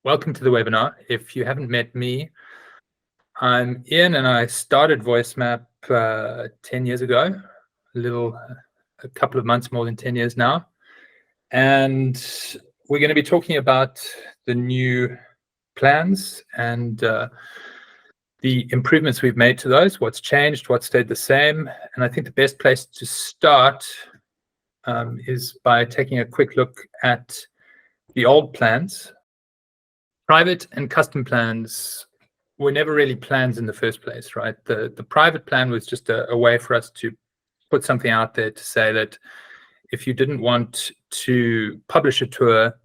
Welcome to the webinar. If you haven't met me, I'm Iain and I started VoiceMap 10 years ago, a couple of months more than 10 years now. And we're going to be talking about the new plans and the improvements we've made to those, what's changed, what stayed the same. And I think the best place to start is by taking a quick look at the old plans. Private and custom plans were never really plans in the first place, right? The private plan was just a way for us to put something out there to say that if you didn't want to publish a tour,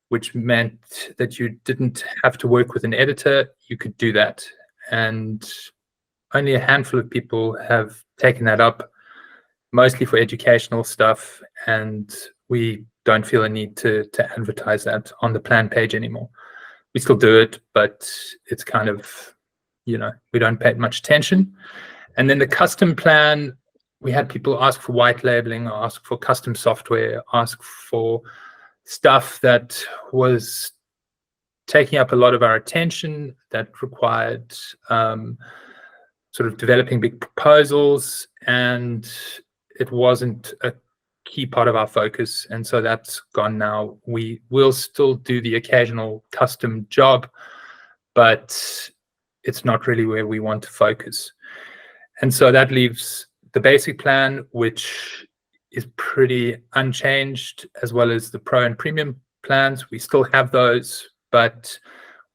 which meant that you didn't have to work with an editor, you could do that. And only a handful of people have taken that up, mostly for educational stuff, and we don't feel a need to advertise that on the plan page anymore. We still do it, but it's kind of, we don't pay much attention. And then the custom plan, we had people ask for white labeling, ask for custom software, ask for stuff that was taking up a lot of our attention, that required sort of developing big proposals, and it wasn't a key part of our focus, and so that's gone now. We will still do the occasional custom job, but it's not really where we want to focus. And so that leaves the basic plan, which is pretty unchanged, as well as the pro and premium plans. We still have those, but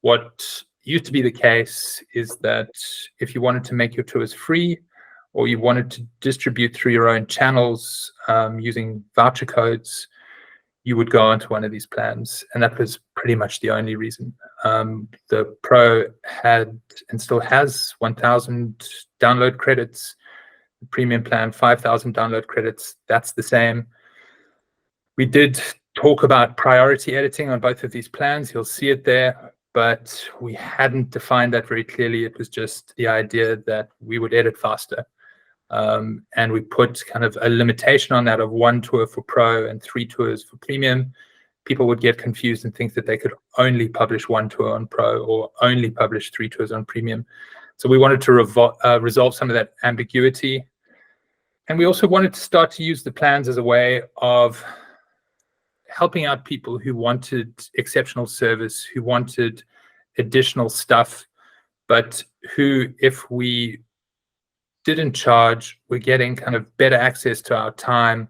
what used to be the case is that if you wanted to make your tours free, or you wanted to distribute through your own channels using voucher codes, you would go onto one of these plans. And that was pretty much the only reason. The Pro had and still has 1,000 download credits. The premium plan, 5,000 download credits. That's the same. We did talk about priority editing on both of these plans. You'll see it there, but we hadn't defined that very clearly. It was just the idea that we would edit faster. And we put kind of a limitation on that of 1 tour for Pro and 3 tours for Premium. People would get confused and think that they could only publish 1 tour on Pro or only publish 3 tours on Premium. So we wanted to resolve some of that ambiguity. And we also wanted to start to use the plans as a way of helping out people who wanted exceptional service, who wanted additional stuff, but who, if we didn't charge, we're getting kind of better access to our time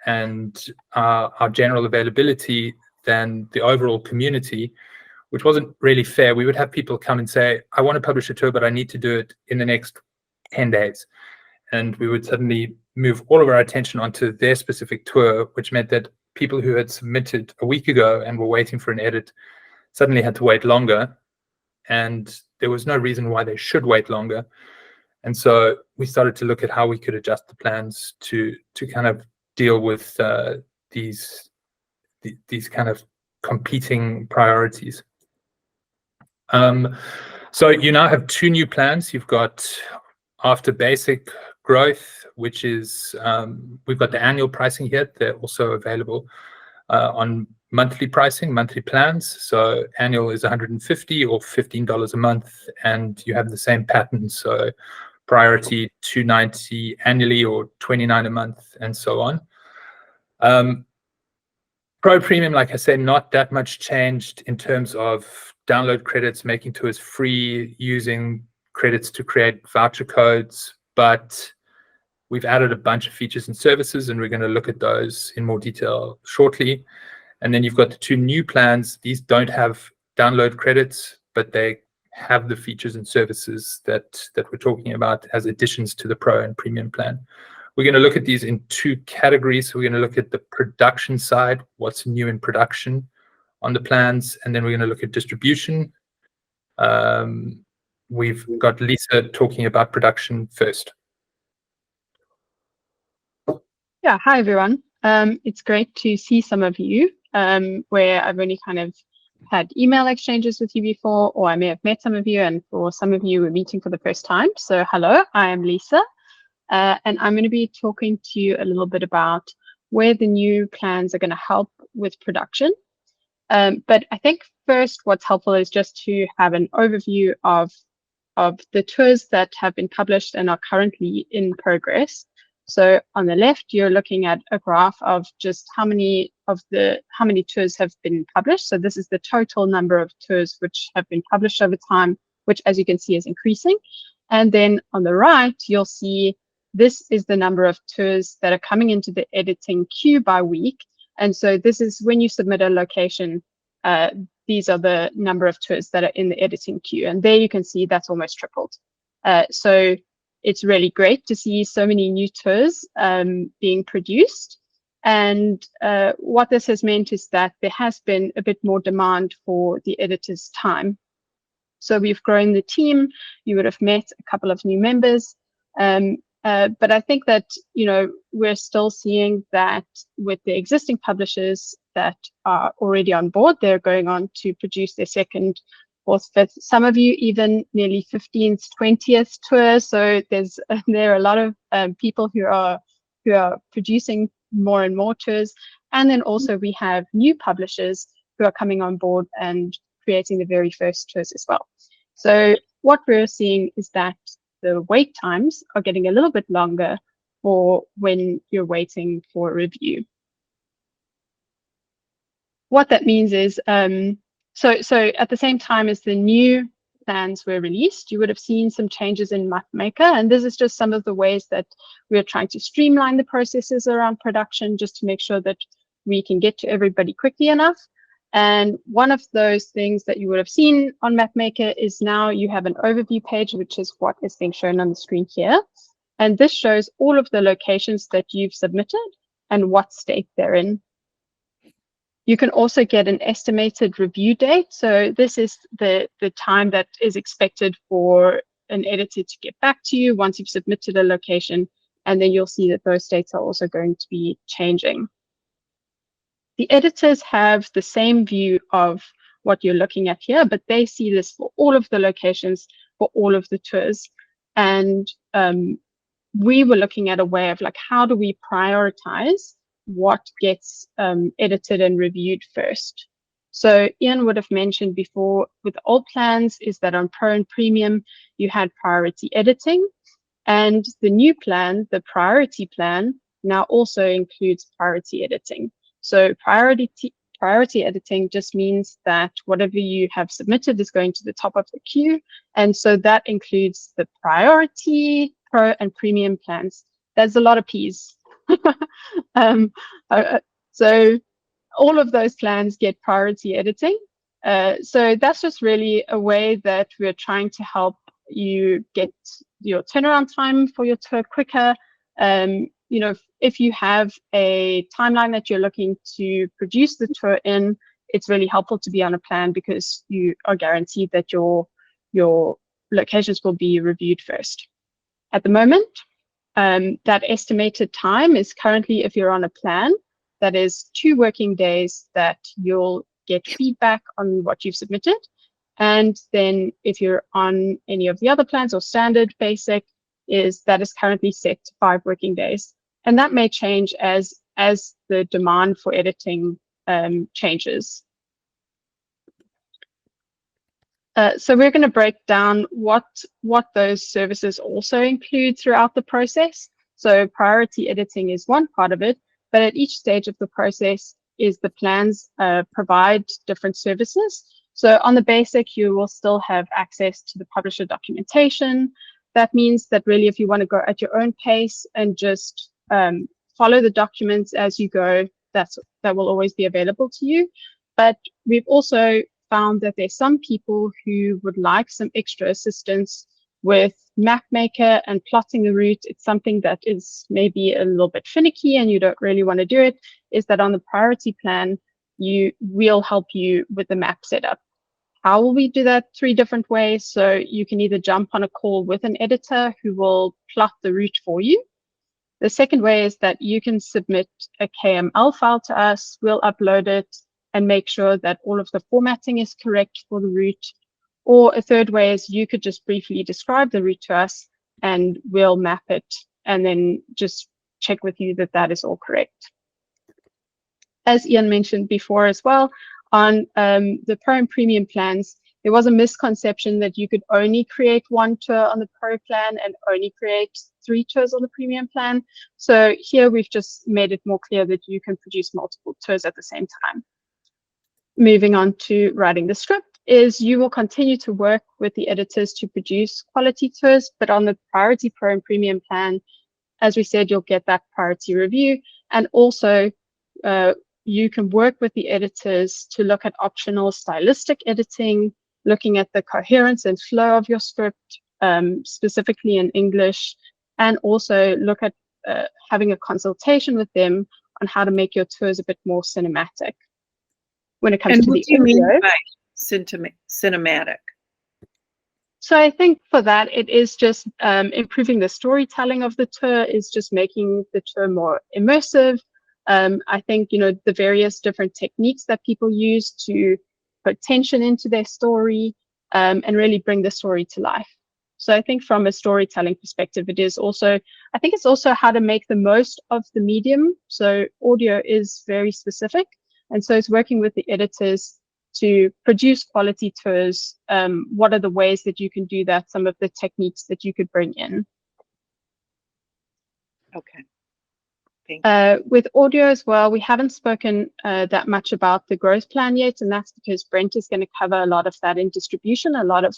and our general availability than the overall community, which wasn't really fair. We would have people come and say, I want to publish a tour, but I need to do it in the next 10 days. And we would suddenly move all of our attention onto their specific tour, which meant that people who had submitted a week ago and were waiting for an edit suddenly had to wait longer. And there was no reason why they should wait longer. And so we started to look at how we could adjust the plans to kind of deal with these kind of competing priorities. So you now have 2 new plans. You've got after basic growth, which is we've got the annual pricing here. They're also available on monthly pricing, monthly plans. So annual is $150 or $15 a month, and you have the same pattern. So priority $290 annually or $29 a month, and so on. Pro Premium, like I said, not that much changed in terms of download credits, making tours free, using credits to create voucher codes, but we've added a bunch of features and services, and we're going to look at those in more detail shortly. And then you've got the 2 new plans. These don't have download credits, but they have the features and services that we're talking about as additions to the Pro and Premium plan. We're going to look at these in 2 categories. So we're going to look at the production side, what's new in production on the plans, and then we're going to look at distribution. We've got Lisa talking about production first. Yeah, hi everyone. It's great to see some of you where I've only kind of had email exchanges with you before, or I may have met some of you, and for some of you we're meeting for the first time. So hello, I am Lisa, and I'm going to be talking to you a little bit about where the new plans are going to help with production. But I think first what's helpful is just to have an overview of the tours that have been published and are currently in progress. So on the left, you're looking at a graph of just how many tours have been published. So this is the total number of tours which have been published over time, which, as you can see, is increasing. And then on the right, you'll see this is the number of tours that are coming into the editing queue by week. And so this is when you submit a location, these are the number of tours that are in the editing queue. And there you can see that's almost tripled. So it's really great to see so many new tours being produced. And what this has meant is that there has been a bit more demand for the editor's time. So we've grown the team. You would have met a couple of new members. But I think that, we're still seeing that with the existing publishers that are already on board, they're going on to produce their second, fourth, fifth, some of you even nearly 15th, 20th tour. So there are a lot of people who are producing more and more tours. And then also we have new publishers who are coming on board and creating the very first tours as well. So what we're seeing is that the wait times are getting a little bit longer for when you're waiting for a review. What that means is, so at the same time as the new plans were released, you would have seen some changes in MapMaker, and this is just some of the ways that we're trying to streamline the processes around production, just to make sure that we can get to everybody quickly enough. And one of those things that you would have seen on MapMaker is now you have an overview page, which is what is being shown on the screen here. And this shows all of the locations that you've submitted and what state they're in. You can also get an estimated review date. So this is the time that is expected for an editor to get back to you once you've submitted a location. And then you'll see that those dates are also going to be changing. The editors have the same view of what you're looking at here, but they see this for all of the locations, for all of the tours. And we were looking at a way of how do we prioritize what gets edited and reviewed first. So Iain would have mentioned before with old plans is that on Pro and Premium, you had priority editing. And the new plan, the priority plan, now also includes priority editing. So priority editing just means that whatever you have submitted is going to the top of the queue. And so that includes the priority, Pro and Premium plans. There's a lot of P's. So all of those plans get priority editing. So that's just really a way that we're trying to help you get your turnaround time for your tour quicker. If you have a timeline that you're looking to produce the tour in, it's really helpful to be on a plan because you are guaranteed that your locations will be reviewed first. At the moment, that estimated time is currently, if you're on a plan, that is 2 working days that you'll get feedback on what you've submitted. And then if you're on any of the other plans or standard basic, that is currently set to 5 working days. And that may change as the demand for editing changes. So we're going to break down what those services also include throughout the process. So priority editing is one part of it, but at each stage of the process is the plans provide different services. So on the basic, you will still have access to the publisher documentation. That means that really if you want to go at your own pace and just follow the documents as you go, that will always be available to you. But we've also found that there's some people who would like some extra assistance with MapMaker and plotting the route. It's something that is maybe a little bit finicky and you don't really want to do it, is that on the priority plan, we'll help you with the map setup. How will we do that? 3 different ways. So you can either jump on a call with an editor who will plot the route for you. The second way is that you can submit a KML file to us. We'll upload it and make sure that all of the formatting is correct for the route. Or a third way is you could just briefly describe the route to us and we'll map it and then just check with you that that is all correct. As Iain mentioned before as well, on the Pro and Premium plans, there was a misconception that you could only create one tour on the Pro plan and only create 3 tours on the Premium plan. So here we've just made it more clear that you can produce multiple tours at the same time. Moving on to writing the script is you will continue to work with the editors to produce quality tours, but on the Priority Pro and Premium plan, as we said, you'll get that priority review. And also you can work with the editors to look at optional stylistic editing, looking at the coherence and flow of your script, specifically in English, and also look at having a consultation with them on how to make your tours a bit more cinematic. When it comes to the audio. What do you mean by cinematic? So I think for that, it is just improving the storytelling of the tour, is just making the tour more immersive. I think, the various different techniques that people use to put tension into their story and really bring the story to life. So I think from a storytelling perspective, it's also how to make the most of the medium. So audio is very specific. And so it's working with the editors to produce quality tours. What are the ways that you can do that? Some of the techniques that you could bring in. Okay. Thank you. With audio as well, we haven't spoken that much about the growth plan yet, and that's because Brent is going to cover a lot of that in distribution. A lot of,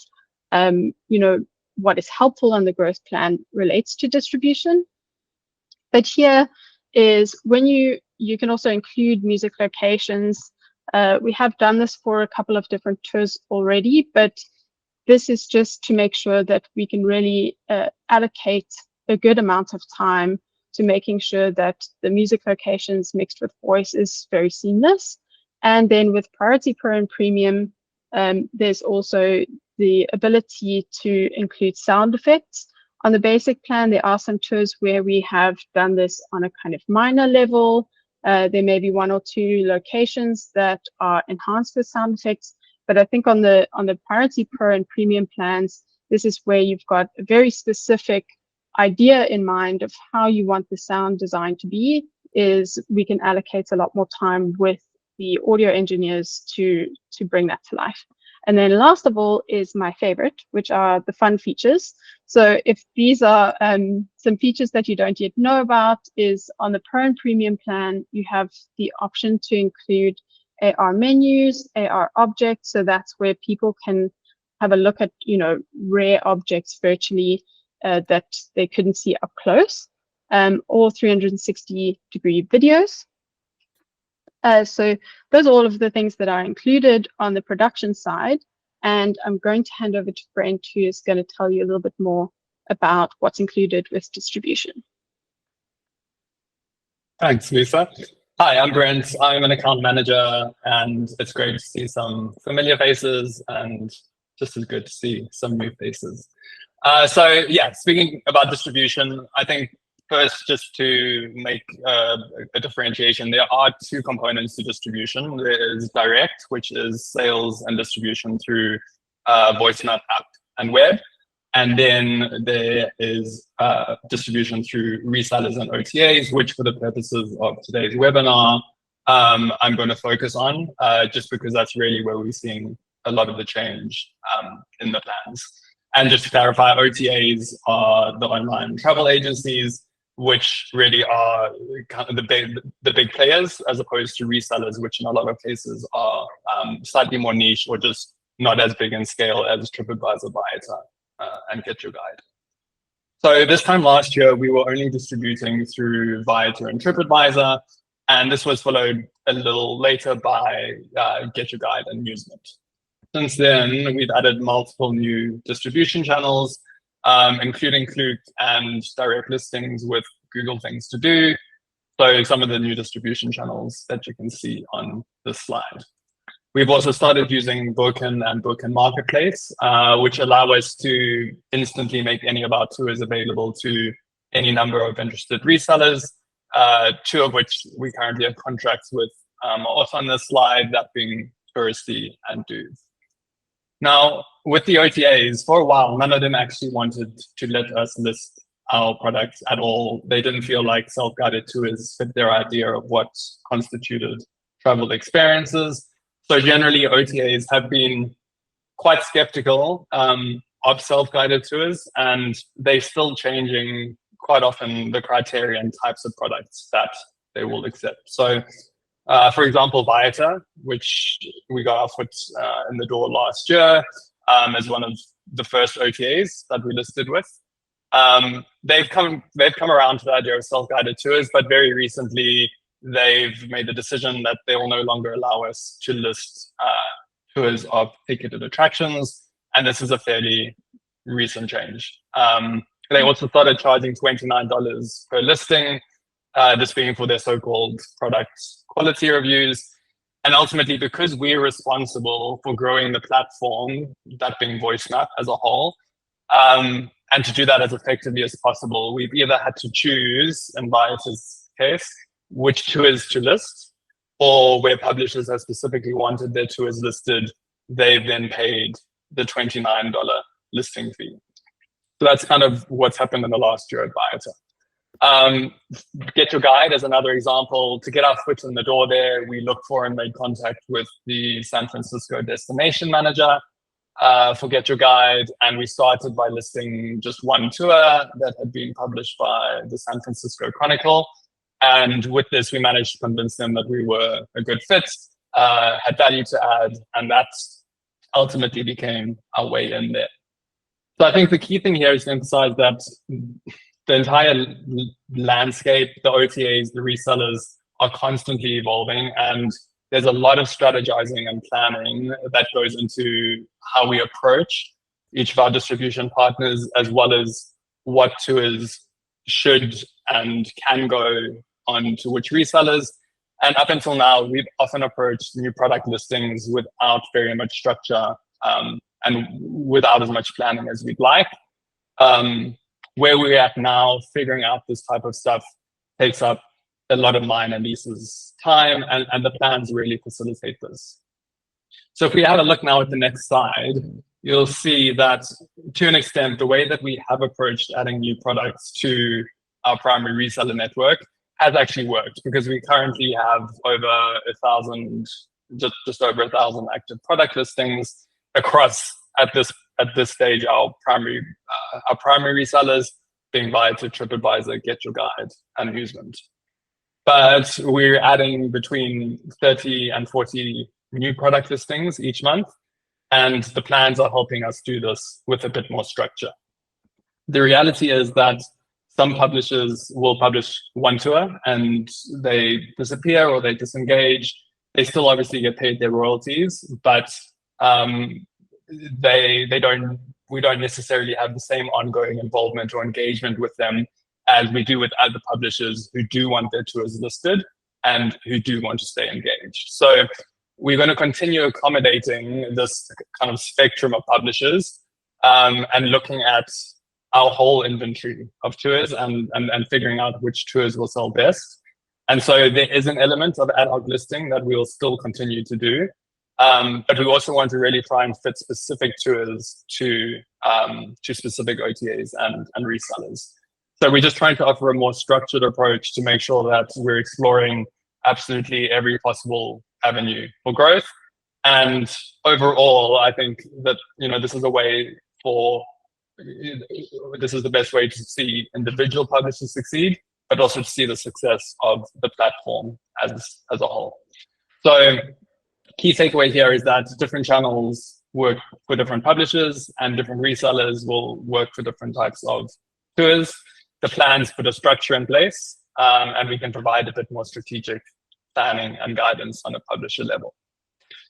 what is helpful on the growth plan relates to distribution. But here is when you can also include music locations. We have done this for a couple of different tours already, but this is just to make sure that we can really allocate a good amount of time to making sure that the music locations mixed with voice is very seamless. And then with Priority Pro and Premium, there's also the ability to include sound effects. On the basic plan, there are some tours where we have done this on a kind of minor level. There may be 1 or 2 locations that are enhanced with sound effects, but I think on the Priority Pro and Premium plans, this is where you've got a very specific idea in mind of how you want the sound design to be. Is we can allocate a lot more time with the audio engineers to bring that to life. And then last of all is my favorite, which are the fun features. So if these are some features that you don't yet know about, is on the Pro and Premium plan, you have the option to include AR menus, AR objects. So that's where people can have a look at, rare objects virtually that they couldn't see up close, or 360-degree videos. So those are all of the things that are included on the production side. And I'm going to hand over to Brent, who is going to tell you a little bit more about what's included with distribution. Thanks, Lisa. Hi, I'm Brent. I'm an account manager, and it's great to see some familiar faces and just as good to see some new faces. So yeah, speaking about distribution, I think first, just to make a differentiation, there are 2 components to distribution. There is direct, which is sales and distribution through VoiceMap app and web. And then there is distribution through resellers and OTAs, which for the purposes of today's webinar, I'm going to focus on, just because that's really where we're seeing a lot of the change in the plans. And just to clarify, OTAs are the online travel agencies, which really are kind of the big players, as opposed to resellers, which in a lot of cases are slightly more niche or just not as big in scale as TripAdvisor, Viator, and Get Your Guide. So this time last year, we were only distributing through Viator and TripAdvisor, and this was followed a little later by Get Your Guide and Musement. Since then, we've added multiple new distribution channels, including Klook and direct listings with Google Things to Do. So some of the new distribution channels that you can see on this slide. We've also started using Booking and Booking Marketplace, which allow us to instantly make any of our tours available to any number of interested resellers, 2 of which we currently have contracts with, also on this slide, that being Touristy and Do's. Now, with the OTAs, for a while, none of them actually wanted to let us list our products at all. They didn't feel like self-guided tours fit their idea of what constituted travel experiences. So generally, OTAs have been quite skeptical of self-guided tours, and they're still changing quite often the criteria and types of products that they will accept. So, for example, Viator, which we got our foot in the door last year as one of the first OTAs that we listed with. They've come around to the idea of self-guided tours, but very recently they've made the decision that they will no longer allow us to list tours of ticketed attractions, and this is a fairly recent change. They also started charging $29 per listing, this being for their so-called product quality reviews. And ultimately, because we're responsible for growing the platform, that being VoiceMap as a whole, and to do that as effectively as possible, we've either had to choose, in Viator's case, which tours to list, or where publishers have specifically wanted their tours listed, they've then paid the $29 listing fee. So that's kind of what's happened in the last year at Viator. Get Your Guide as another example. To get our foot in the door there, we looked for and made contact with the San Francisco destination manager for Get Your Guide, and we started by listing just one tour that had been published by the San Francisco Chronicle. And with this, we managed to convince them that we were a good fit, had value to add, and that ultimately became our way in there. So I think the key thing here is to emphasize that the entire landscape, the OTAs, the resellers are constantly evolving, and there's a lot of strategizing and planning that goes into how we approach each of our distribution partners, as well as what tours should and can go on to which resellers. And up until now, we've often approached new product listings without very much structure and without as much planning as we'd like. Where we're at now, figuring out this type of stuff takes up a lot of mine and Lisa's time, and the plans really facilitate this. So if we have a look now at the next slide, you'll see that to an extent, the way that we have approached adding new products to our primary reseller network has actually worked, because we currently have over 1,000, just over 1,000 active product listings across at this stage our primary resellers, being Viator, TripAdvisor, Get Your Guide, and Amusement. But we're adding between 30 and 40 new product listings each month, and the plans are helping us do this with a bit more structure. The reality is that some publishers will publish one tour and they disappear or they disengage. They still obviously get paid their royalties, but we don't necessarily have the same ongoing involvement or engagement with them as we do with other publishers who do want their tours listed and who do want to stay engaged. So we're going to continue accommodating this kind of spectrum of publishers and looking at our whole inventory of tours and figuring out which tours will sell best. And so there is an element of ad hoc listing that we will still continue to do. But we also want to really try and fit specific tours to specific OTAs and resellers. So we're just trying to offer a more structured approach to make sure that we're exploring absolutely every possible avenue for growth. And overall, I think that this is the best way to see individual publishers succeed, but also to see the success of the platform as a whole. So key takeaway here is that different channels work for different publishers and different resellers will work for different types of tours. The plans put a structure in place, and we can provide a bit more strategic planning and guidance on a publisher level.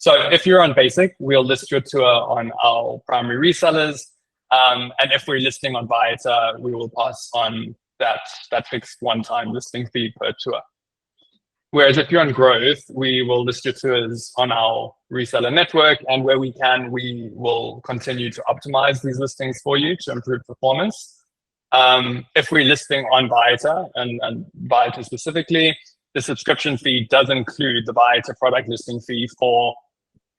So if you're on Basic, we'll list your tour on our primary resellers. And if we're listing on Viator, we will pass on that fixed one-time listing fee per tour. Whereas if you're on Growth, we will list your tours on our reseller network, and where we can, we will continue to optimize these listings for you to improve performance. If we're listing on Viator, and Viator specifically, the subscription fee does include the Viator product listing fee for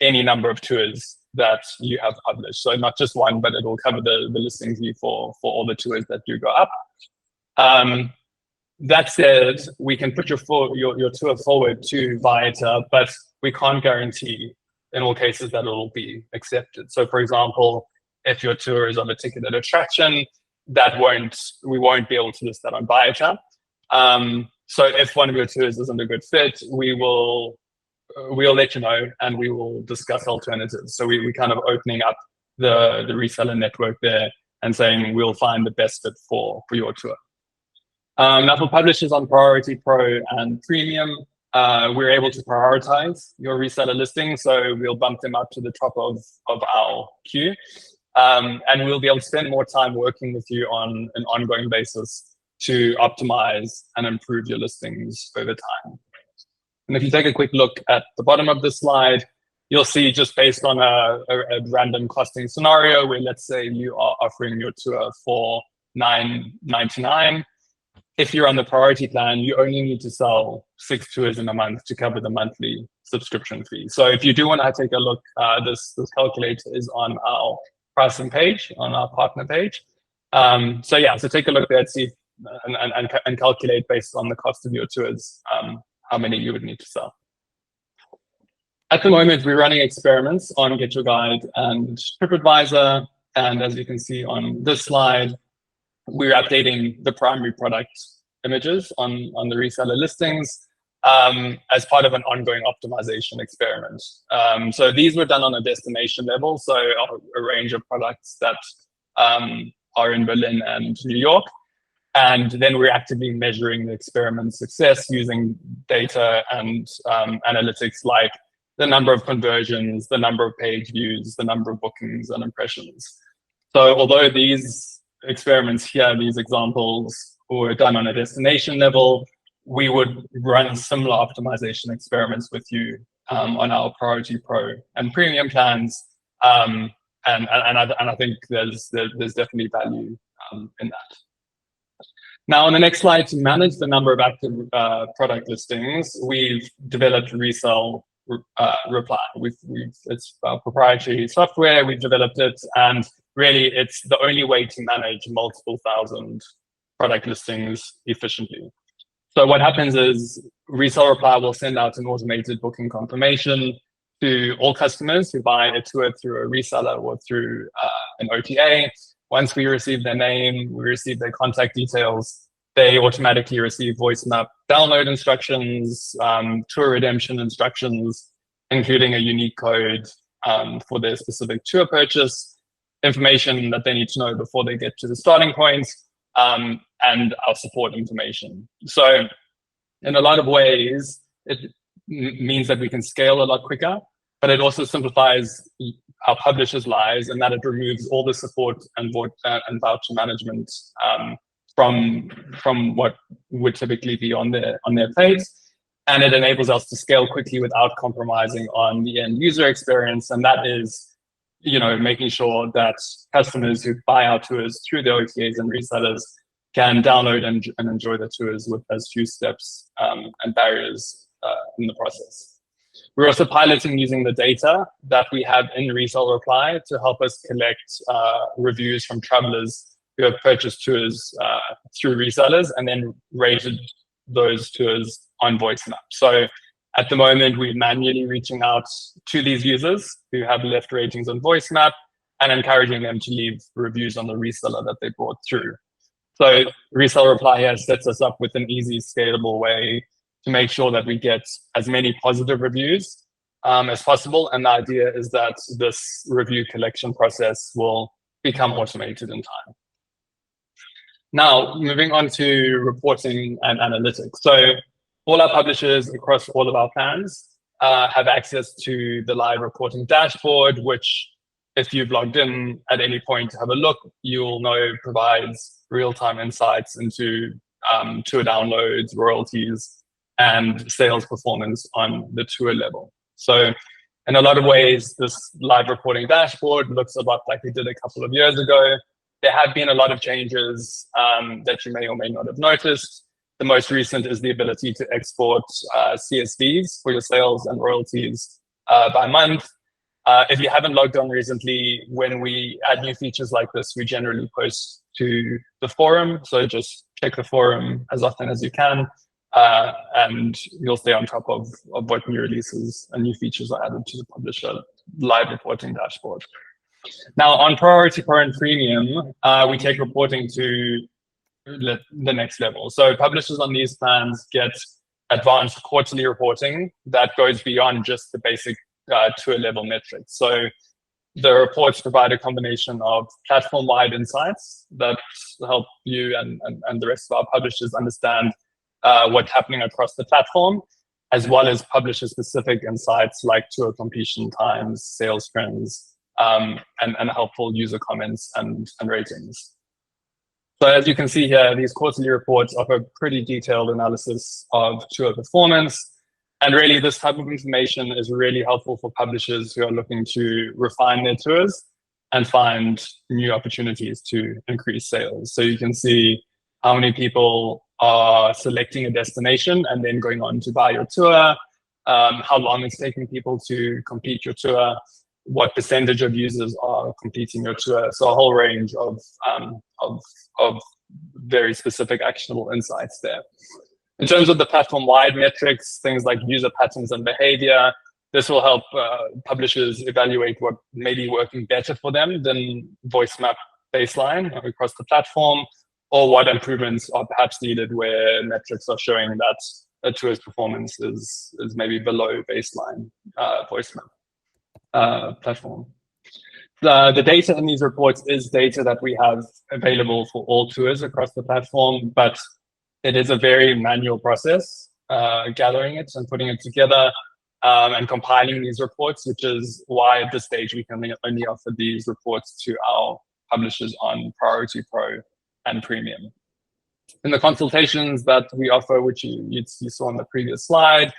any number of tours that you have published. So not just one, but it will cover the listing fee for all the tours that do go up. That said, we can put your tour forward to Viator, but we can't guarantee in all cases that it'll be accepted. So for example, if your tour is of a ticketed attraction, we won't be able to list that on Biochar. So if one of your tours isn't a good fit, we'll let you know and we will discuss alternatives. So we kind of opening up the reseller network there and saying we'll find the best fit for your tour. Now for publishers on Priority Pro and Premium, we're able to prioritize your reseller listings. So we'll bump them up to the top of our queue. And we'll be able to spend more time working with you on an ongoing basis to optimize and improve your listings over time. And if you take a quick look at the bottom of this slide, you'll see just based on a random costing scenario where let's say you are offering your tour for $9.99. If you're on the priority plan, you only need to sell 6 tours in a month to cover the monthly subscription fee. So if you do want to take a look, this calculator is on our pricing page, on our partner page. So take a look there and see and calculate based on the cost of your tours, how many you would need to sell. At the moment, we're running experiments on Get Your Guide and TripAdvisor. And as you can see on this slide, we're updating the primary product images on the reseller listings as part of an ongoing optimization experiment. So these were done on a destination level, so a range of products that are in Berlin and New York. And then we're actively measuring the experiment success using data and analytics like the number of conversions, the number of page views, the number of bookings and impressions. So although these experiments here, these examples were done on a destination level, we would run similar optimization experiments with you on our Priority Pro and Premium plans. And I think there's definitely value in that. Now, on the next slide, to manage the number of active product listings, we've developed Resell Reply. It's our proprietary software. We've developed it, and really, it's the only way to manage multiple thousand product listings efficiently. So what happens is Resell Reply will send out an automated booking confirmation to all customers who buy a tour through a reseller or through an OTA. Once we receive their name, we receive their contact details, they automatically receive VoiceMap download instructions, tour redemption instructions, including a unique code for their specific tour purchase, information that they need to know before they get to the starting point, and our support information. So in a lot of ways, it means that we can scale a lot quicker, but it also simplifies our publishers' lives in that it removes all the support and voucher management from what would typically be on their plate. And it enables us to scale quickly without compromising on the end user experience. And that is, making sure that customers who buy our tours through the OTAs and resellers can download and enjoy the tours with as few steps and barriers in the process. We're also piloting using the data that we have in Resell Reply to help us collect reviews from travelers who have purchased tours through resellers and then rated those tours on VoiceMap. So at the moment, we're manually reaching out to these users who have left ratings on VoiceMap and encouraging them to leave reviews on the reseller that they brought through. So Resell Reply here sets us up with an easy, scalable way to make sure that we get as many positive reviews as possible. And the idea is that this review collection process will become automated in time. Now, moving on to reporting and analytics. So all our publishers across all of our plans have access to the live reporting dashboard, which if you've logged in at any point to have a look, you'll know provides real-time insights into tour downloads, royalties, and sales performance on the tour level. So in a lot of ways, this live reporting dashboard looks a lot like we did a couple of years ago. There have been a lot of changes that you may or may not have noticed. The most recent is the ability to export CSVs for your sales and royalties by month. If you haven't logged on recently, when we add new features like this, we generally post to the forum. So just check the forum as often as you can. and you'll stay on top of what new releases and new features are added to the publisher live reporting dashboard. Now, on Priority Pro and Premium, we take reporting to the next level. So publishers on these plans get advanced quarterly reporting that goes beyond just the basic tour level metrics. So the reports provide a combination of platform-wide insights that help you and the rest of our publishers understand what's happening across the platform, as well as publisher-specific insights like tour completion times, sales trends, and helpful user comments and ratings. So as you can see here, these quarterly reports offer pretty detailed analysis of tour performance. And really, this type of information is really helpful for publishers who are looking to refine their tours and find new opportunities to increase sales. So you can see how many people are selecting a destination and then going on to buy your tour, how long it's taking people to complete your tour, what percentage of users are completing your tour. So a whole range of very specific actionable insights there. In terms of the platform-wide metrics, things like user patterns and behavior, this will help publishers evaluate what may be working better for them than VoiceMap baseline across the platform, or what improvements are perhaps needed where metrics are showing that a tour's performance is maybe below baseline VoiceMap platform. The data in these reports is data that we have available for all tours across the platform, but it is a very manual process, gathering it and putting it together and compiling these reports, which is why at this stage we can only offer these reports to our publishers on Priority Pro and Premium. In the consultations that we offer, which you saw on the previous slide,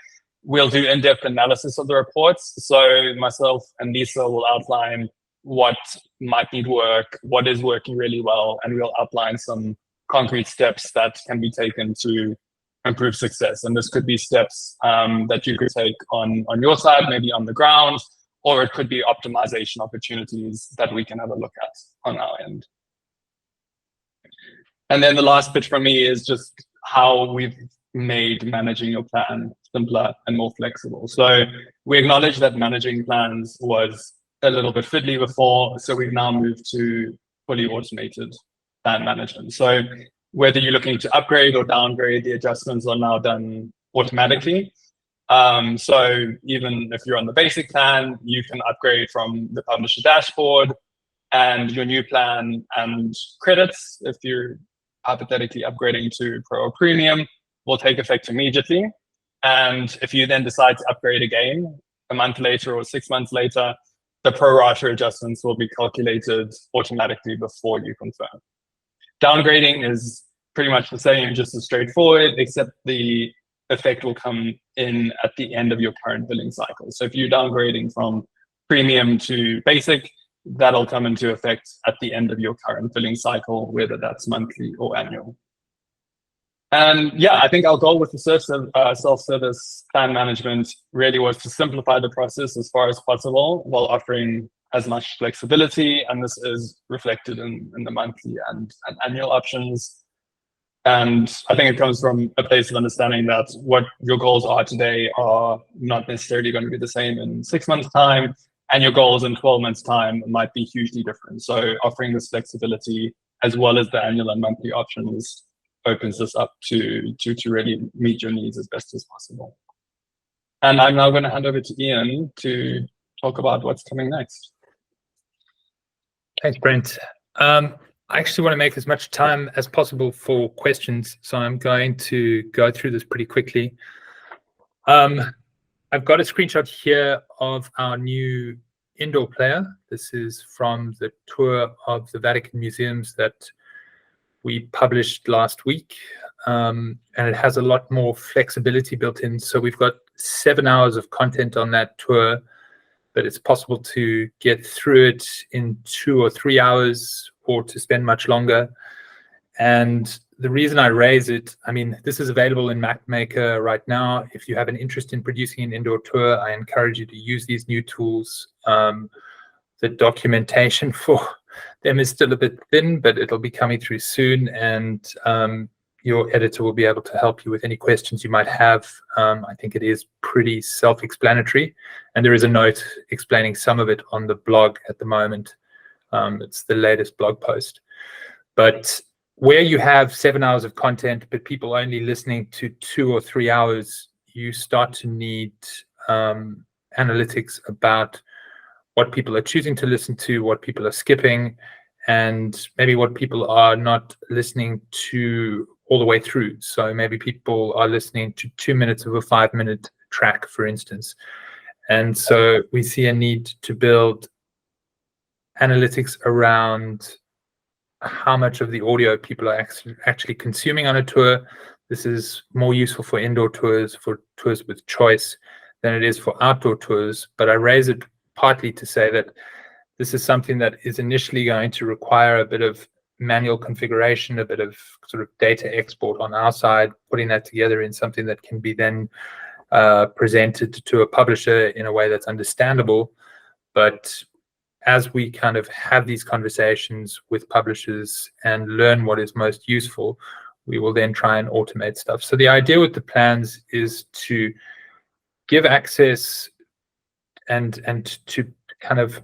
we'll do in-depth analysis of the reports. So myself and Lisa will outline what might need work, what is working really well, and we'll outline some concrete steps that can be taken to improve success. And this could be steps that you could take on your side, maybe on the ground, or it could be optimization opportunities that we can have a look at on our end. And then the last bit from me is just how we've made managing your plan simpler and more flexible. So we acknowledge that managing plans was a little bit fiddly before, so we've now moved to fully automated plan management. So whether you're looking to upgrade or downgrade, the adjustments are now done automatically. So even if you're on the basic plan, you can upgrade from the publisher dashboard, and your new plan and credits, if you're hypothetically upgrading to Pro or Premium, will take effect immediately. And if you then decide to upgrade again a month later or 6 months later, the pro rata adjustments will be calculated automatically before you confirm. Downgrading is pretty much the same, just as straightforward, except the effect will come in at the end of your current billing cycle. So if you're downgrading from Premium to Basic, that'll come into effect at the end of your current billing cycle, whether that's monthly or annual. And yeah, I think our goal with the self-service plan management really was to simplify the process as far as possible while offering as much flexibility. And this is reflected in the monthly and annual options. And I think it comes from a place of understanding that what your goals are today are not necessarily going to be the same in 6 months' time, and your goals in 12 months' time might be hugely different. So offering this flexibility as well as the annual and monthly options opens this up to really meet your needs as best as possible. And I'm now going to hand over to Iain to talk about what's coming next. Thanks, Brent. I actually want to make as much time as possible for questions, so I'm going to go through this pretty quickly. I've got a screenshot here of our new indoor player. This is from the tour of the Vatican museums that we published last week, and it has a lot more flexibility built in. So we've got 7 hours of content on that tour, but it's possible to get through it in 2 or 3 hours or to spend much longer. And the reason I raise it, I mean, this is available in MapMaker right now. If you have an interest in producing an indoor tour, I encourage you to use these new tools. The documentation for them is still a bit thin, but it'll be coming through soon. And your editor will be able to help you with any questions you might have. I think it is pretty self-explanatory, and there is a note explaining some of it on the blog at the moment. It's the latest blog post. But where you have 7 hours of content, but people only listening to 2 or 3 hours, you start to need analytics about what people are choosing to listen to, what people are skipping, and maybe what people are not listening to all the way through. So maybe people are listening to 2 minutes of a 5-minute track, for instance. And so we see a need to build analytics around how much of the audio people are actually consuming on a tour. This is more useful for indoor tours, for tours with choice, than it is for outdoor tours. But I raise it partly to say that this is something that is initially going to require a bit of manual configuration, a bit of sort of data export on our side, putting that together in something that can be then presented to a publisher in a way that's understandable. But as we kind of have these conversations with publishers and learn what is most useful, we will then try and automate stuff. So the idea with the plans is to give access and to kind of,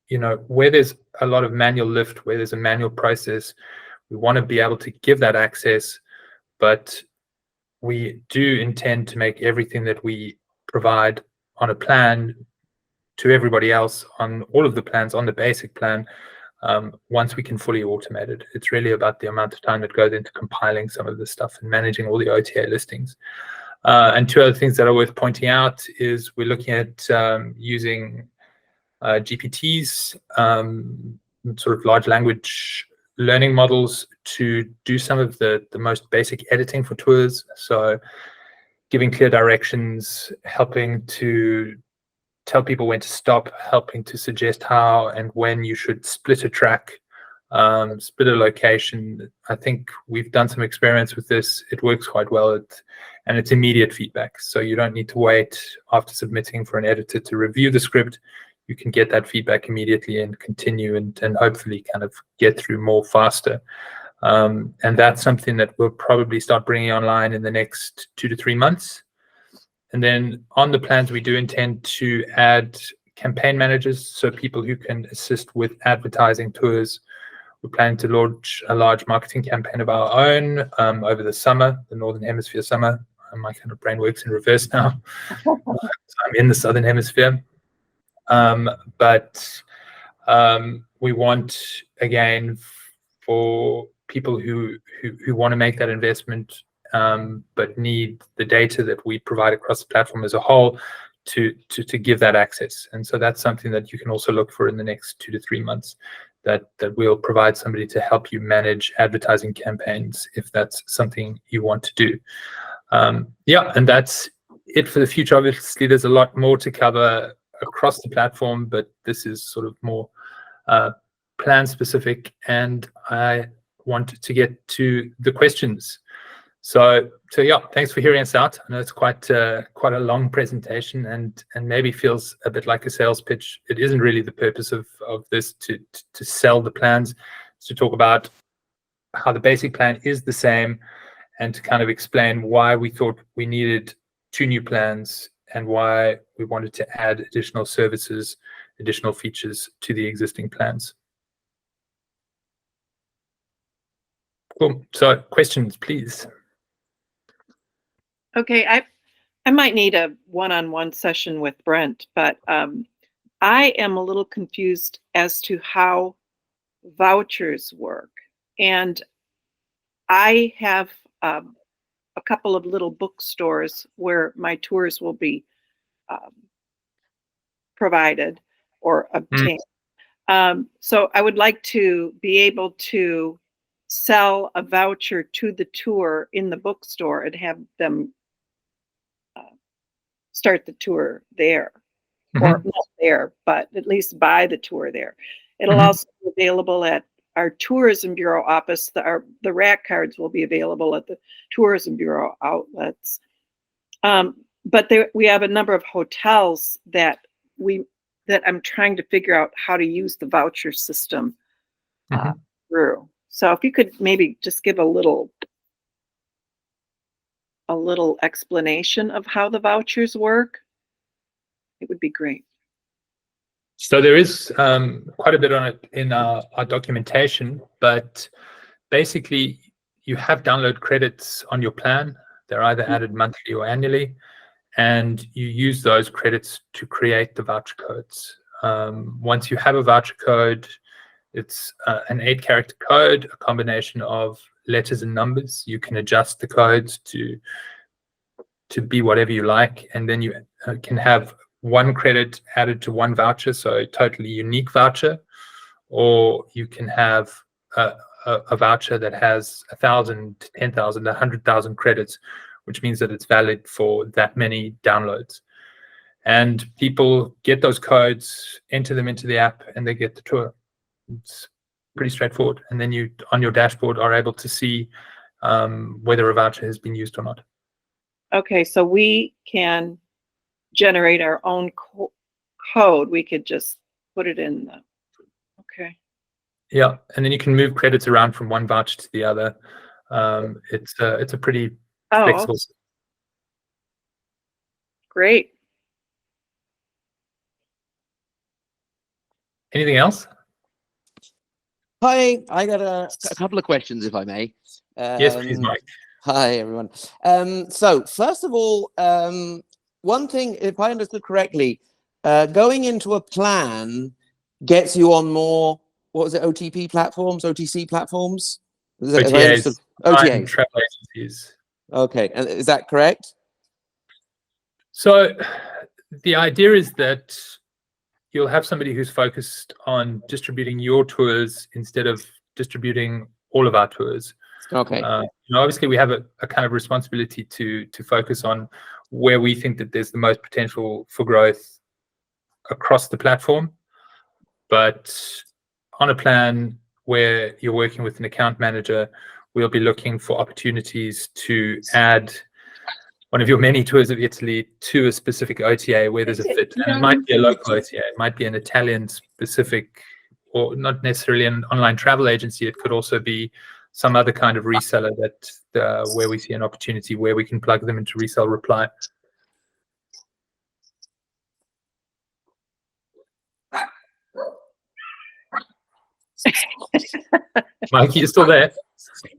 you know, where there's a lot of manual lift, where there's a manual process, we want to be able to give that access, but we do intend to make everything that we provide on a plan to everybody else on all of the plans on the basic plan. Once we can fully automate it, it's really about the amount of time that goes into compiling some of this stuff and managing all the OTA listings. And two other things that are worth pointing out is we're looking at using GPTs, sort of large language learning models, to do some of the most basic editing for tours. So giving clear directions, helping to tell people when to stop, helping to suggest how and when you should split a track, split a location. I think we've done some experiments with this. It works quite well, and it's immediate feedback. So you don't need to wait after submitting for an editor to review the script. You can get that feedback immediately and continue and hopefully kind of get through more faster. And that's something that we'll probably start bringing online in the next 2 to 3 months. And then on the plans, we do intend to add campaign managers, so people who can assist with advertising tours. We're planning to launch a large marketing campaign of our own over the summer, the Northern Hemisphere summer. My kind of brain works in reverse now. So I'm in the Southern Hemisphere. But we want, again, for people who want to make that investment, but need the data that we provide across the platform as a whole to give that access. And so that's something that you can also look for in the next 2 to 3 months, that we'll provide somebody to help you manage advertising campaigns if that's something you want to do. Yeah, and that's it for the future. Obviously, there's a lot more to cover across the platform, but this is sort of more plan specific, and I wanted to get to the questions. So yeah, thanks for hearing us out. I know it's quite a long presentation, and maybe feels a bit like a sales pitch. It isn't really the purpose of this to sell the plans. It's to talk about how the basic plan is the same, and to kind of explain why we thought we needed 2 new plans and why we wanted to add additional services, additional features to the existing plans. Cool. So questions, please. Okay, I might need a one-on-one session with Brent, but I am a little confused as to how vouchers work. And I have a couple of little bookstores where my tours will be provided or obtained. So I would like to be able to sell a voucher to the tour in the bookstore and have them start the tour there, or not there, but at least buy the tour there. It'll also be available at our Tourism Bureau office. The rack cards will be available at the Tourism Bureau outlets. But we have a number of hotels that I'm trying to figure out how to use the voucher system through. So if you could maybe just give a little explanation of how the vouchers work, it would be great. So there is quite a bit on it in our documentation, but basically you have download credits on your plan. They're either added monthly or annually, and you use those credits to create the voucher codes. Once you have a voucher code, it's an 8-character code, a combination of letters and numbers. You can adjust the codes to be whatever you like, and then you can have 1 credit added to 1 voucher, so a totally unique voucher, or you can have a voucher that has 1,000, 10,000, 100,000 credits, which means that it's valid for that many downloads. And people get those codes, enter them into the app, and they get the tour. It's pretty straightforward. And then you, on your dashboard, are able to see whether a voucher has been used or not. Okay, so we can generate our own code. We could just put it in the, okay. Yeah, and then you can move credits around from one voucher to the other. It's a pretty flexible. Great. Anything else? Hi, I got a couple of questions, if I may. Yes, please, Mike. Hi, everyone. So first of all, one thing, if I understood correctly, going into a plan gets you on more, what was it, OTP platforms, OTC platforms? OTAs. OTAs. Travel agencies. Okay, and is that correct? So the idea is that you'll have somebody who's focused on distributing your tours instead of distributing all of our tours. Okay. Obviously, we have a kind of responsibility to focus on where we think that there's the most potential for growth across the platform. But on a plan where you're working with an account manager, we'll be looking for opportunities to add one of your many tours of Italy to a specific OTA where there's a fit. And it might be a local OTA, it might be an Italian specific, or not necessarily an online travel agency. It could also be some other kind of reseller that where we see an opportunity where we can plug them into resell reply. Mike, you still there?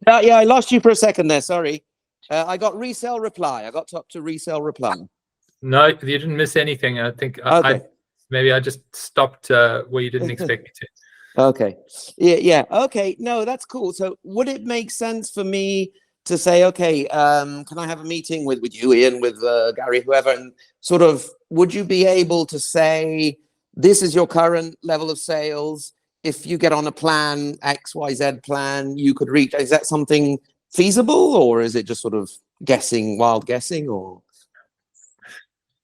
Yeah, I lost you for a second there. Sorry. I got resell reply. I got up to resell reply. No, you didn't miss anything. I think Okay. Maybe I just stopped where you didn't expect me to. Okay. Yeah. Okay. No, that's cool. So would it make sense for me to say, okay, can I have a meeting with you, Iain, with Gary, whoever, and sort of, would you be able to say, this is your current level of sales. If you get on a plan, XYZ plan, you could reach, is that something feasible, or is it just sort of wild guessing, or?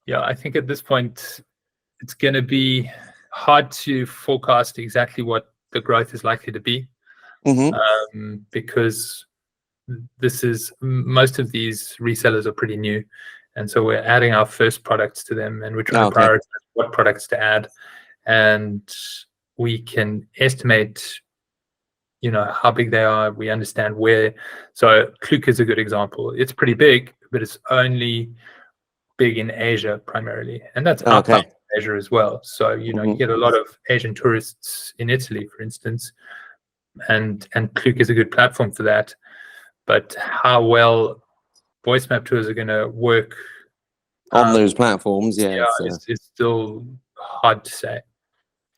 Yeah, I think at this point, it's going to be hard to forecast exactly what the growth is likely to be, because most of these resellers are pretty new, and so we're adding our first products to them, and we're trying to prioritize what products to add, and we can estimate, how big they are. We understand where. So Klook is a good example. It's pretty big, but it's only big in Asia primarily, and that's outside Asia as well. So you get a lot of Asian tourists in Italy, for instance, and Klook is a good platform for that. But how well VoiceMap tours are going to work on those platforms, it's still hard to say.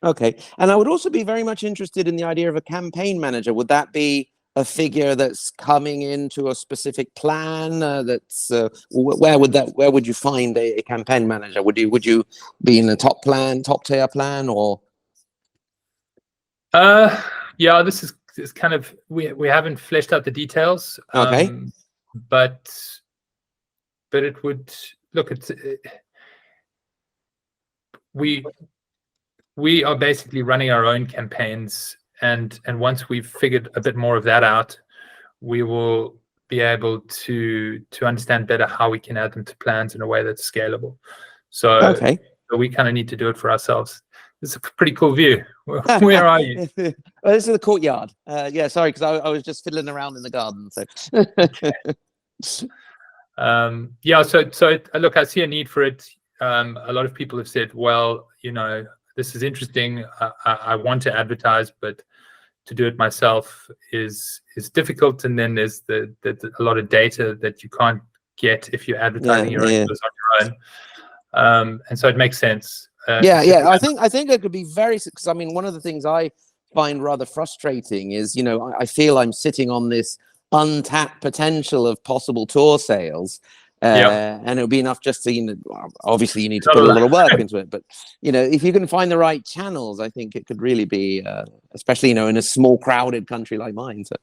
Okay, and I would also be very much interested in the idea of a campaign manager. Would that be a figure that's coming into a specific plan? Where would you find a campaign manager? Would you be in a top tier plan, or? Yeah, this is kind of, we haven't fleshed out the details. Okay. But it would look. We are basically running our own campaigns, and once we've figured a bit more of that out, we will be able to understand better how we can add them to plans in a way that's scalable. So we kind of need to do it for ourselves. It's a pretty cool view. Where are you? Well, this is the courtyard. Yeah, sorry, because I was just fiddling around in the garden. So. Yeah, so look, I see a need for it. A lot of people have said, well, this is interesting. I want to advertise, but to do it myself is difficult. And then there's a lot of data that you can't get if you're advertising your own on your own. And so it makes sense. I think it could be very, because I mean, one of the things I find rather frustrating is, I feel I'm sitting on this untapped potential of possible tour sales. And it would be enough just to, obviously you need to put a lot of work into it, but if you can find the right channels, I think it could really be, especially in a small crowded country like mine. So.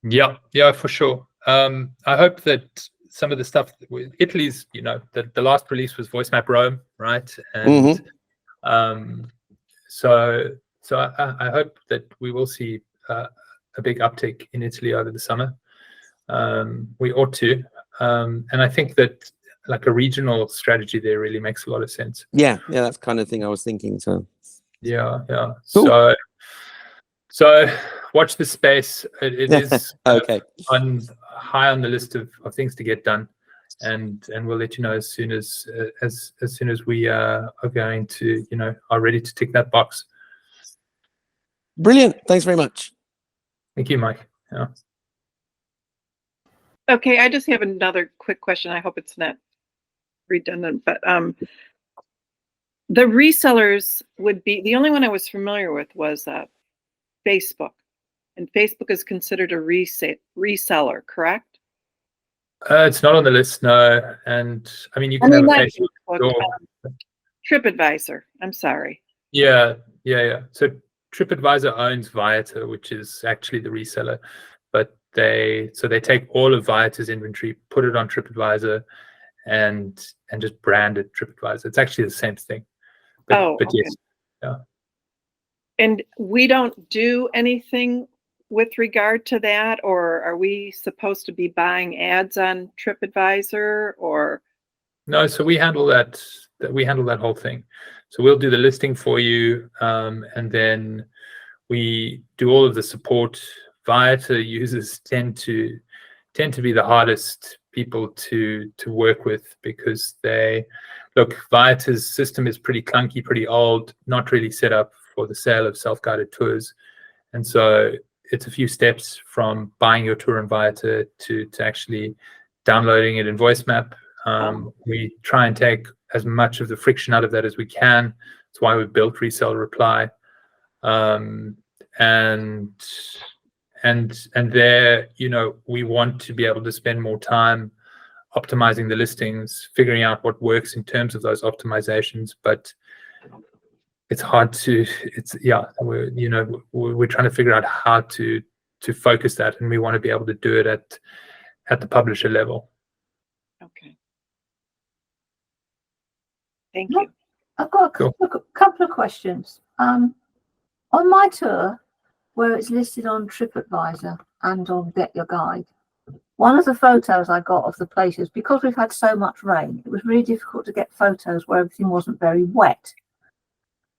Yeah, for sure. I hope that some of the stuff with Italy's, the last release was VoiceMap Rome, right? And so I hope that we will see a big uptick in Italy over the summer. We ought to. And I think that like a regional strategy there really makes a lot of sense. Yeah, that's the kind of thing I was thinking. So yeah. Cool. So watch this space. It is okay. High on the list of things to get done, and we'll let you know as soon as we are going to are ready to tick that box. Brilliant. Thanks very much. Thank you, Mike. Yeah. Okay, I just have another quick question. I hope it's not redundant, but the resellers would be, the only one I was familiar with was Facebook, and Facebook is considered a reseller, correct? It's not on the list, no. And I mean, you can have a Facebook. TripAdvisor. I'm sorry. Yeah. So TripAdvisor owns Viator, which is actually the reseller, but they take all of Viator's inventory, put it on TripAdvisor, and just brand it TripAdvisor. It's actually the same thing. But okay. Yes, yeah. And we don't do anything with regard to that, or are we supposed to be buying ads on TripAdvisor, or? No, so we handle that. We handle that whole thing. So we'll do the listing for you, and then we do all of the support. Viator users tend to be the hardest people to work with, because Viator's system is pretty clunky, pretty old, not really set up for the sale of self-guided tours. And so it's a few steps from buying your tour in Viator to actually downloading it in VoiceMap. We try and take as much of the friction out of that as we can. That's why we built Resell Reply. And there, we want to be able to spend more time optimizing the listings, figuring out what works in terms of those optimizations. But it's hard to. We're trying to figure out how to focus that, and we want to be able to do it at the publisher level. Okay. Thank you. I've got a couple of questions. On my tour, where it's listed on TripAdvisor and on Get Your Guide, one of the photos I got of the places, because we've had so much rain, it was really difficult to get photos where everything wasn't very wet.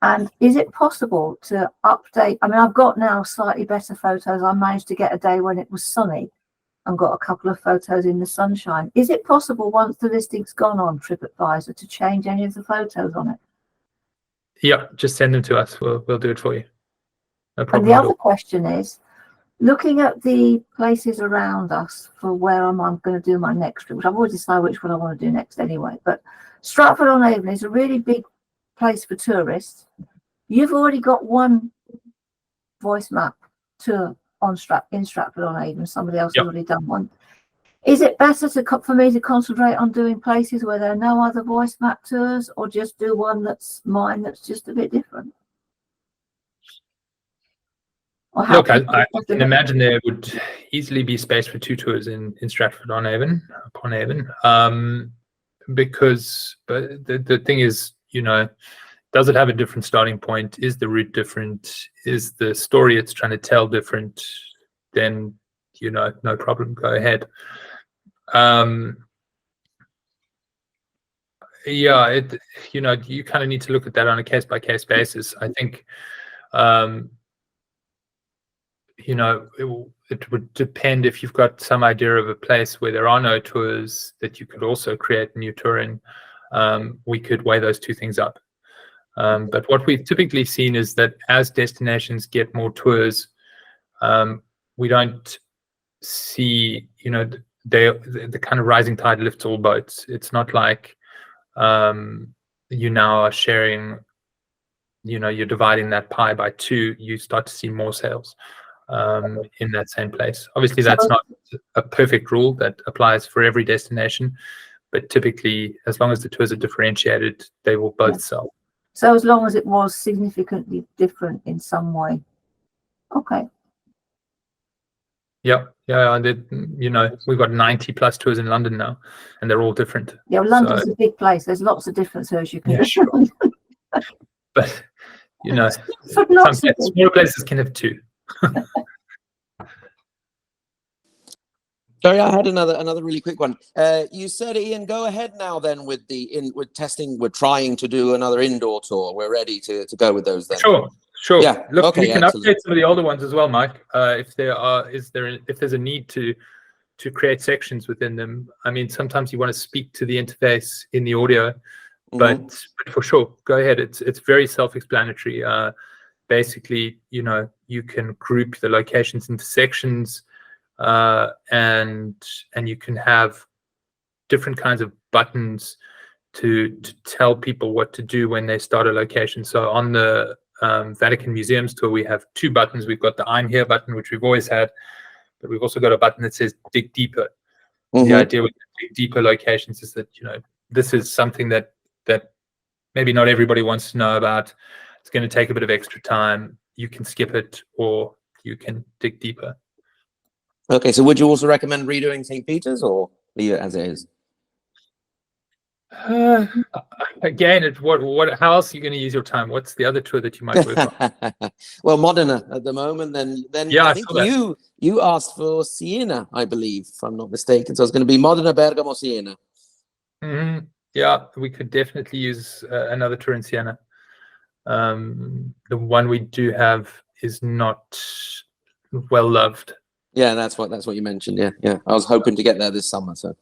And is it possible to update? I mean, I've got now slightly better photos. I managed to get a day when it was sunny and got a couple of photos in the sunshine. Is it possible, once the listing's gone on TripAdvisor, to change any of the photos on it? Yeah, just send them to us. We'll do it for you. No problem. And the other question is, looking at the places around us for where I'm going to do my next trip, which I've already decided which one I want to do next anyway, but Stratford-on-Avon is a really big place for tourists. You've already got one VoiceMap tour in Stratford-on-Avon. Somebody else has already done one. Is it better for me to concentrate on doing places where there are no other VoiceMap tours, or just do one that's mine that's just a bit different? Look, I can imagine there would easily be space for 2 tours in Stratford-on-Avon, because, but the thing is, does it have a different starting point? Is the route different? Is the story it's trying to tell different? Then, no problem, go ahead. Yeah, you kind of need to look at that on a case-by-case basis. I think, it would depend. If you've got some idea of a place where there are no tours that you could also create new touring, we could weigh those two things up. But what we've typically seen is that as destinations get more tours, we don't see, the kind of rising tide lifts all boats. It's not like you now are sharing, you're dividing that pie by two. You start to see more sales in that same place. Obviously, that's not a perfect rule that applies for every destination, but typically, as long as the tours are differentiated, they will both sell. So as long as it was significantly different in some way. Okay. Yeah. And we've got 90 plus tours in London now, and they're all different. Yeah, well, London's a big place. There's lots of different tours you can do. Sure. But smaller places can have two. Sorry, I had another really quick one. You said, Iain, go ahead now then with with testing. We're trying to do another indoor tour. We're ready to go with those then. Sure. Yeah. Look, okay, we can excellent. update some of the older ones as well, Mike. If there's a need to create sections within them. I mean, sometimes you want to speak to the interface in the audio, but for sure, go ahead. It's very self-explanatory. Basically, you can group the locations into sections, and you can have different kinds of buttons to tell people what to do when they start a location. So on the Vatican Museums tour, we have two buttons. We've got the I'm Here button, which we've always had, but we've also got a button that says Dig Deeper. The idea with the Dig Deeper locations is that, this is something that maybe not everybody wants to know about. It's going to take a bit of extra time. You can skip it, or you can dig deeper. Okay, so would you also recommend redoing St. Peter's, or leave it as it is? Again, how else are you going to use your time? What's the other tour that you might work on? Well, Modena at the moment. Then yeah, I think you asked for Siena, I believe, if I'm not mistaken. So it's going to be Modena, Bergamo, Siena. Yeah, we could definitely use another tour in Siena. The one we do have is not well loved. Yeah, that's what you mentioned. Yeah. I was hoping to get there this summer. So.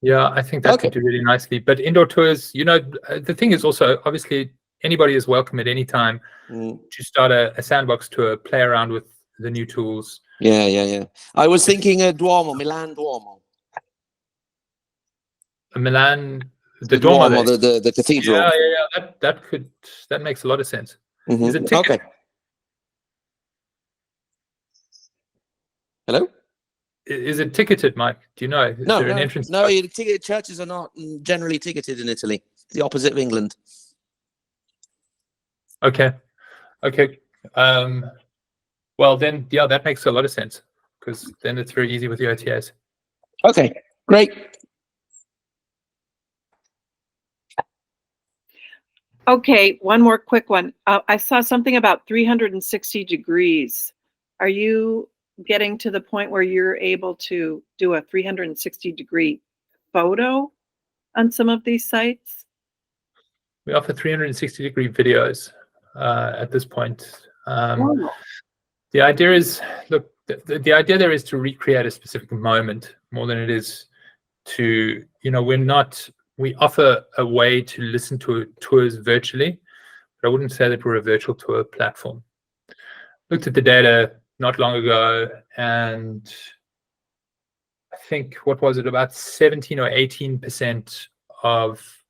Yeah, I think that could do really nicely. But indoor tours, the thing is also, obviously, anybody is welcome at any time to start a sandbox tour, play around with the new tools. Yeah. I was thinking Milan Duomo. Milan, the Duomo, the cathedral. Yeah. That makes a lot of sense. Is it ticket? Okay. Hello? Is it ticketed, Mike? Do you know? Is there an entrance? No, churches are not generally ticketed in Italy. It's the opposite of England. Okay. Well, then, that makes a lot of sense, because then it's very easy with the OTAs. Okay, great. Okay, one more quick one. I saw something about 360 degrees. Are you getting to the point where you're able to do a 360-degree photo on some of these sites? We offer 360-degree videos at this point. The idea is, look, the idea there is to recreate a specific moment more than it is to, we offer a way to listen to tours virtually, but I wouldn't say that we're a virtual tour platform. Looked at the data not long ago, and I think, what was it, about 17 or 18% of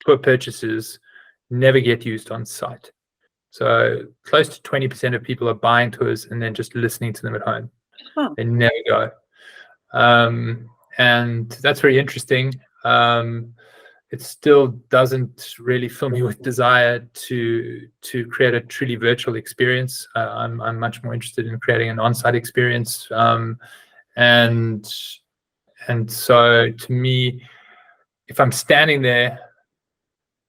tour purchases never get used on site. So close to 20% of people are buying tours and then just listening to them at home. They never go. And that's very interesting. It still doesn't really fill me with desire to create a truly virtual experience. I'm much more interested in creating an on-site experience. And so, to me, if I'm standing there,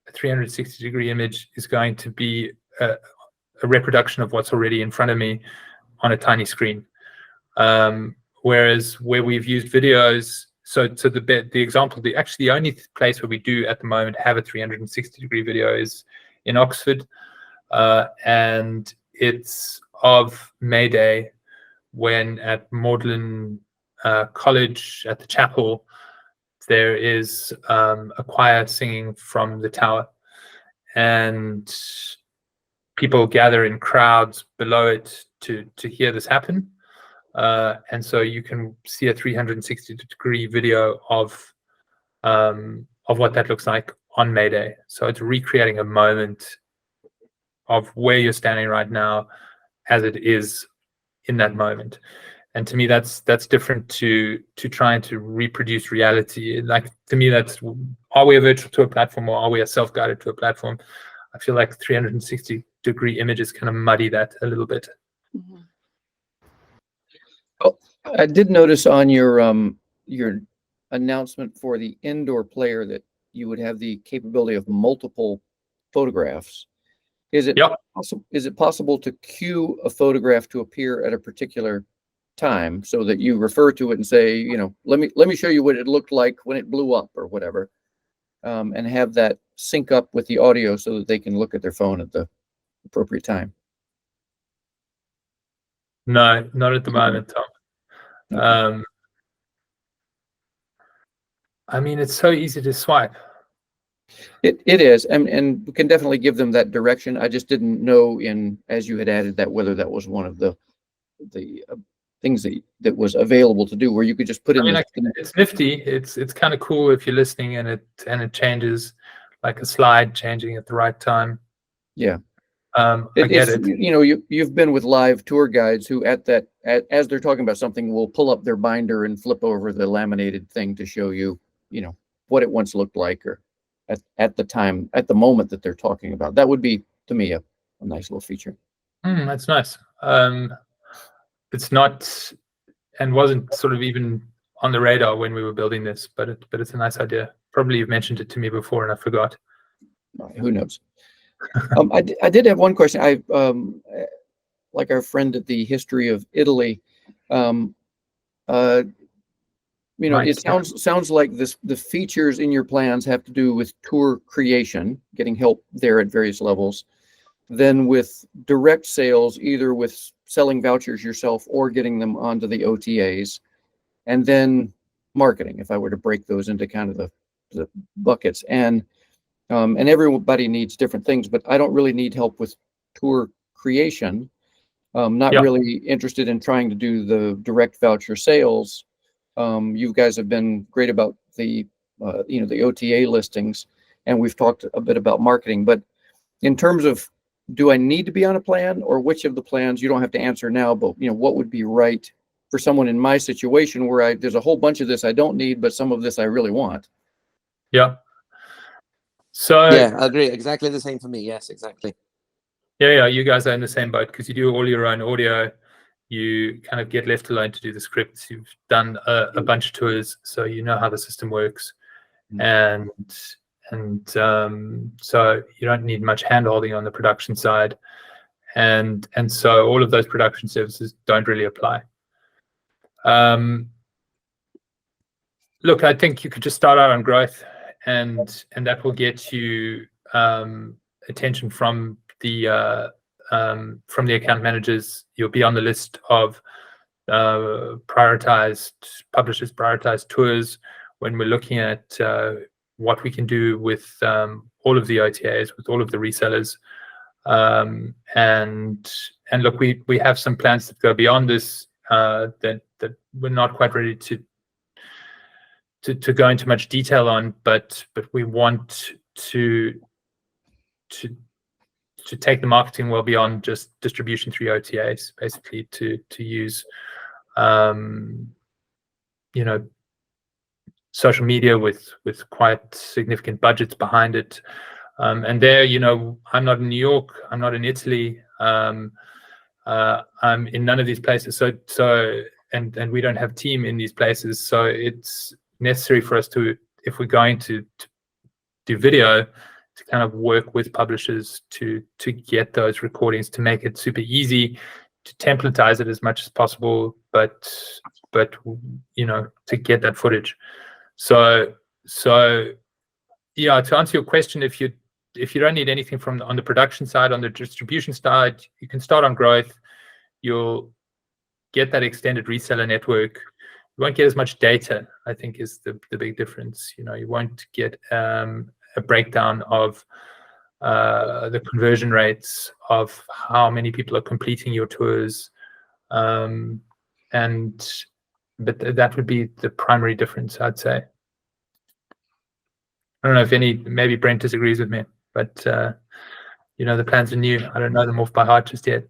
a 360-degree image is going to be a reproduction of what's already in front of me on a tiny screen. Whereas where we've used videos, so the example, actually the only place where we do at the moment have a 360-degree video is in Oxford, and it's of May Day, when at Magdalen College at the chapel there is a choir singing from the tower, and people gather in crowds below it to hear this happen. And so you can see a 360-degree video of what that looks like on May Day. So it's recreating a moment of where you're standing right now as it is in that moment. And to me, that's different to trying to reproduce reality. Like, to me, that's, are we a virtual tour platform or are we a self-guided tour platform? I feel like 360-degree images kind of muddy that a little bit. Mm-hmm. Oh, I did notice on your announcement for the indoor player that you would have the capability of multiple photographs. Is it possible to cue a photograph to appear at a particular time so that you refer to it and say, you know, let me show you what it looked like when it blew up or whatever, and have that sync up with the audio so that they can look at their phone at the appropriate time? No, not at the moment, Tom. Okay. I mean, it's so easy to swipe. It is, and we can definitely give them that direction. I just didn't know, as you had added that, whether that was one of the things that was available to do, where you could just put in. I mean, it's nifty. It's kind of cool if you're listening and it changes, like a slide changing at the right time. Yeah. I get it. You know, you've been with live tour guides who as they're talking about something will pull up their binder and flip over the laminated thing to show you, you know, what it once looked like, or at the moment that they're talking about. That would be, to me, a nice little feature. That's nice. It's not, and wasn't sort of even on the radar when we were building this, but it's a nice idea. Probably you've mentioned it to me before and I forgot. Who knows? I did have one question. I like our friend at the History of Italy. You know, it sounds like the features in your plans have to do with tour creation, getting help there at various levels, then with direct sales, either with selling vouchers yourself or getting them onto the OTAs, and then marketing, if I were to break those into kind of the buckets. And everybody needs different things, but I don't really need help with tour creation. Not really interested in trying to do the direct voucher sales. You guys have been great about the the OTA listings, and we've talked a bit about marketing. But in terms of, do I need to be on a plan, or which of the plans? You don't have to answer now, but what would be right for someone in my situation where there's a whole bunch of this I don't need, but some of this I really want. Yeah. So yeah, I agree. Exactly the same for me. Yes, exactly. Yeah, you guys are in the same boat because you do all your own audio. You kind of get left alone to do the scripts. You've done a bunch of tours, so you know how the system works, and so you don't need much hand-holding on the production side, and so all of those production services don't really apply. Look, I think you could just start out on growth, and that will get you attention from the account managers. You'll be on the list of prioritized publishers, prioritized tours when we're looking at what we can do with all of the OTAs, with all of the resellers. And look, we have some plans that go beyond this that we're not quite ready to go into much detail on, but we want to take the marketing well beyond just distribution through OTAs, basically to use social media with quite significant budgets behind it. And there, I'm not in New York, I'm not in Italy, I'm in none of these places. So we don't have team in these places. So it's necessary for us to, if we're going to do video, to kind of work with publishers to get those recordings, to make it super easy, to templatize it as much as possible, but but to get that footage. So yeah, to answer your question, if you don't need anything on the production side, on the distribution side, you can start on growth. You'll get that extended reseller network. You won't get as much data, I think, is the big difference. You won't get a breakdown of the conversion rates, of how many people are completing your tours, but that would be the primary difference, I'd say. I don't know if maybe Brent disagrees with me, but the plans are new. I don't know them off by heart just yet.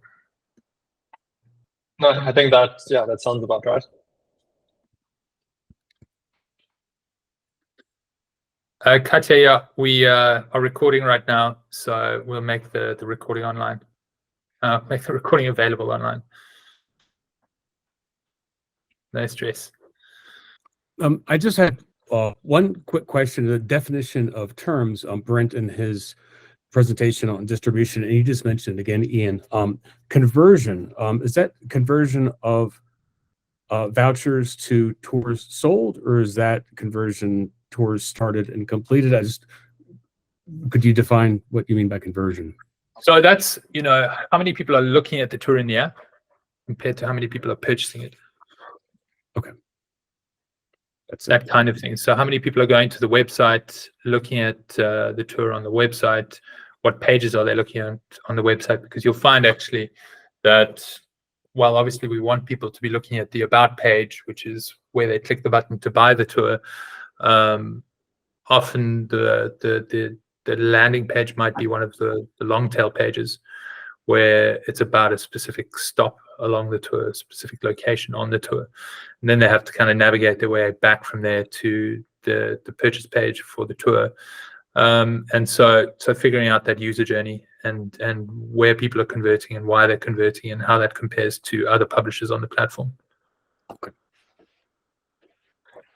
No, I think that sounds about right. Katya, yeah, we are recording right now, so we'll make the recording online. Make the recording available online. No stress. I just had one quick question: the definition of terms. Brent in his presentation on distribution, and you just mentioned again, Iain, conversion. Is that conversion of vouchers to tours sold, or is that conversion tours started and completed? Could you define what you mean by conversion? So that's how many people are looking at the tour in the app compared to how many people are purchasing it. Okay. That's that kind of thing. So how many people are going to the website, looking at the tour on the website? What pages are they looking at on the website? Because you'll find actually that, while obviously we want people to be looking at the About page, which is where they click the button to buy the tour, often the landing page might be one of the long tail pages where it's about a specific stop along the tour, a specific location on the tour. And then they have to kind of navigate their way back from there to the purchase page for the tour. And so figuring out that user journey and where people are converting and why they're converting and how that compares to other publishers on the platform. Okay.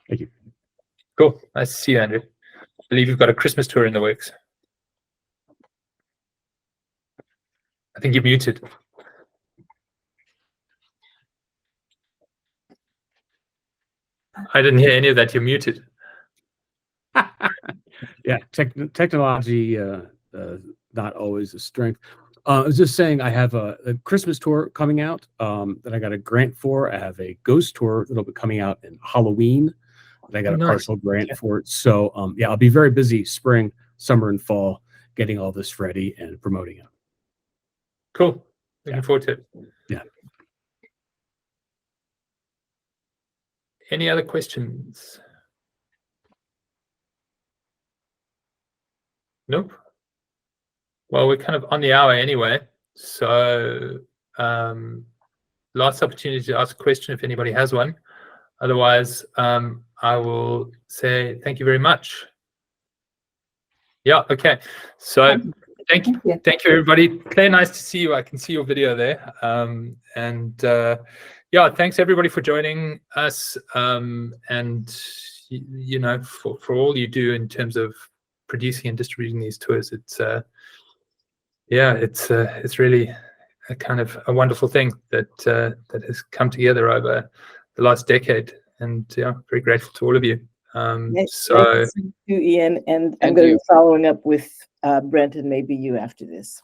Thank you. Cool. Nice to see you, Andrew. I believe you've got a Christmas tour in the works. I think you're muted. I didn't hear any of that. You're muted. Yeah, technology not always a strength. I was just saying I have a Christmas tour coming out that I got a grant for. I have a ghost tour that'll be coming out in Halloween that I got a partial grant for. So yeah, I'll be very busy spring, summer, and fall getting all this ready and promoting it. Cool. Looking forward to it. Yeah. Any other questions? Nope. Well, we're kind of on the hour anyway, so last opportunity to ask a question if anybody has one. Otherwise, I will say thank you very much. Yeah, okay. So thank you everybody. Claire, nice to see you. I can see your video there. Yeah, thanks everybody for joining us, and for all you do in terms of producing and distributing these tours. It's it's really a kind of a wonderful thing that has come together over the last decade, and yeah, very grateful to all of you. So thank you, Iain, and I'm going to be following up with Brent and maybe you after this.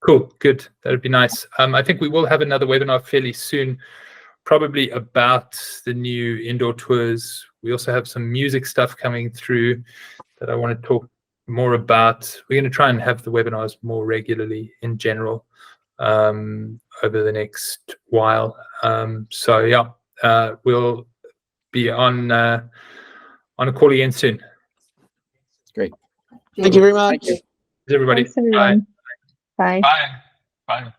Cool, good. That'd be nice. I think we will have another webinar fairly soon, probably about the new indoor tours. We also have some music stuff coming through that I want to talk more about. We're going to try and have the webinars more regularly in general over the next while. So yeah, we'll be on a call again soon. Great. Thank you very much. Thank you. Everybody. Thanks, everyone. Bye. Bye. Bye. Bye.